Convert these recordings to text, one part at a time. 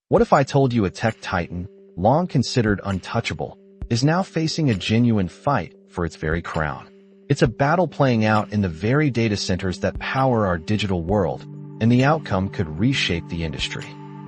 What if I told you a tech titan, long considered untouchable, is now facing a genuine fight for its very crown? It's a battle playing out in the very data centers that power our digital world, and the outcome could reshape the industry.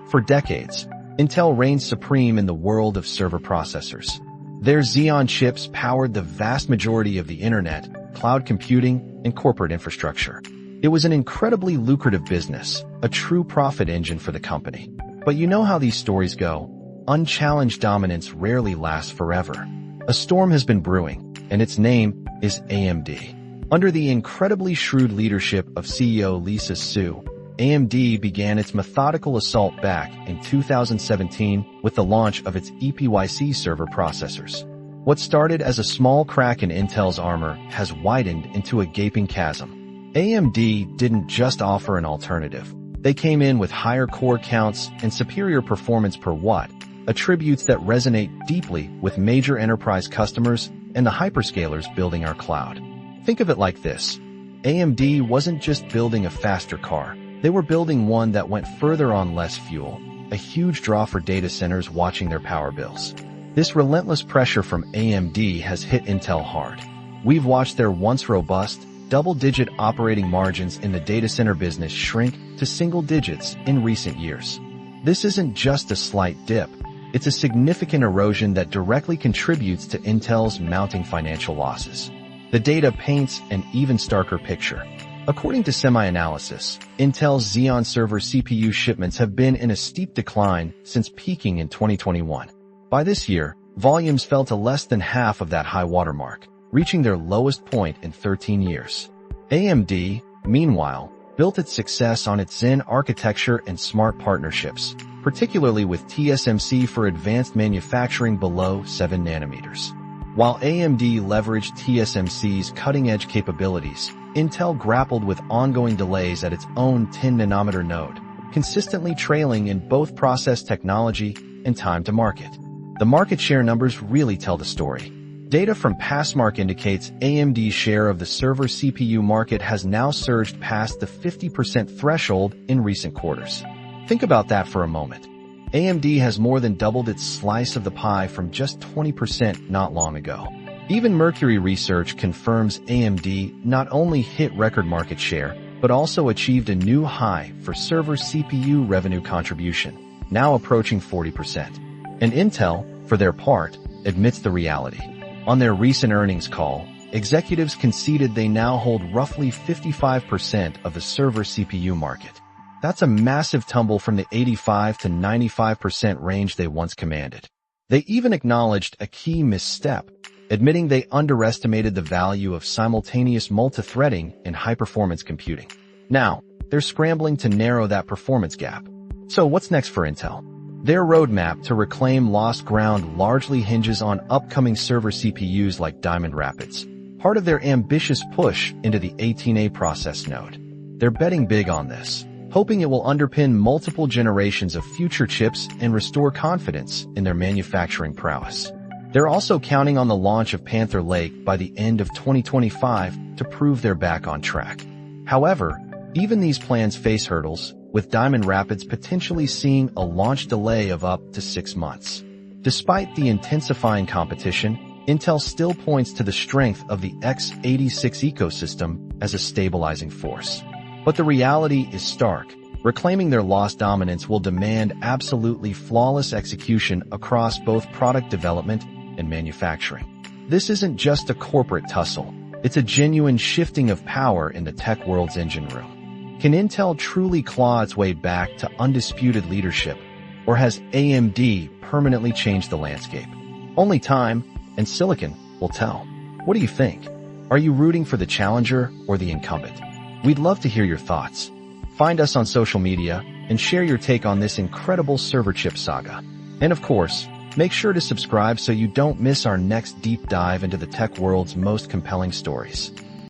For decades, Intel reigned supreme in the world of server processors. Their Xeon chips powered the vast majority of the internet, cloud computing, and corporate infrastructure. It was an incredibly lucrative business, a true profit engine for the company. But you know how these stories go. Unchallenged dominance rarely lasts forever. A storm has been brewing, and its name is AMD. Under the incredibly shrewd leadership of CEO Lisa Su, AMD began its methodical assault back in 2017 with the launch of its EPYC server processors. What started as a small crack in Intel's armor has widened into a gaping chasm. AMD didn't just offer an alternative. They came in with higher core counts and superior performance per watt, attributes that resonate deeply with major enterprise customers and the hyperscalers building our cloud. Think of it like this. AMD wasn't just building a faster car. They were building one that went further on less fuel, a huge draw for data centers watching their power bills. This relentless pressure from AMD has hit Intel hard. We've watched their once robust, double-digit operating margins in the data center business shrink to single digits in recent years. This isn't just a slight dip. It's a significant erosion that directly contributes to Intel's mounting financial losses. The data paints an even starker picture. According to SemiAnalysis, Intel's Xeon server CPU shipments have been in a steep decline since peaking in 2021. By this year, volumes fell to less than half of that high watermark, reaching their lowest point in 13 years. AMD, meanwhile, built its success on its Zen architecture and smart partnerships, particularly with TSMC for advanced manufacturing below 7 nanometers. While AMD leveraged TSMC's cutting-edge capabilities, Intel grappled with ongoing delays at its own 10-nanometer node, consistently trailing in both process technology and time to market. The market share numbers really tell the story. Data from Passmark indicates AMD's share of the server CPU market has now surged past the 50% threshold in recent quarters. Think about that for a moment. AMD has more than doubled its slice of the pie from just 20% not long ago. Even Mercury Research confirms AMD not only hit record market share, but also achieved a new high for server CPU revenue contribution, now approaching 40%. And Intel, for their part, admits the reality. On their recent earnings call, executives conceded they now hold roughly 55% of the server CPU market. That's a massive tumble from the 85 to 95% range they once commanded. They even acknowledged a key misstep, admitting they underestimated the value of simultaneous multithreading in high-performance computing. Now, they're scrambling to narrow that performance gap. So what's next for Intel? Their roadmap to reclaim lost ground largely hinges on upcoming server CPUs like Diamond Rapids, part of their ambitious push into the 18A process node. They're betting big on this, hoping it will underpin multiple generations of future chips and restore confidence in their manufacturing prowess. They're also counting on the launch of Panther Lake by the end of 2025 to prove they're back on track. However, even these plans face hurdles, with Diamond Rapids potentially seeing a launch delay of up to 6 months. Despite the intensifying competition, Intel still points to the strength of the x86 ecosystem as a stabilizing force. But the reality is stark. Reclaiming their lost dominance will demand absolutely flawless execution across both product development and manufacturing. This isn't just a corporate tussle. It's a genuine shifting of power in the tech world's engine room. Can Intel truly claw its way back to undisputed leadership, or has AMD permanently changed the landscape? Only time and silicon will tell. What do you think? Are you rooting for the challenger or the incumbent? We'd love to hear your thoughts. Find us on social media and share your take on this incredible server chip saga. And of course, make sure to subscribe so you don't miss our next deep dive into the tech world's most compelling stories.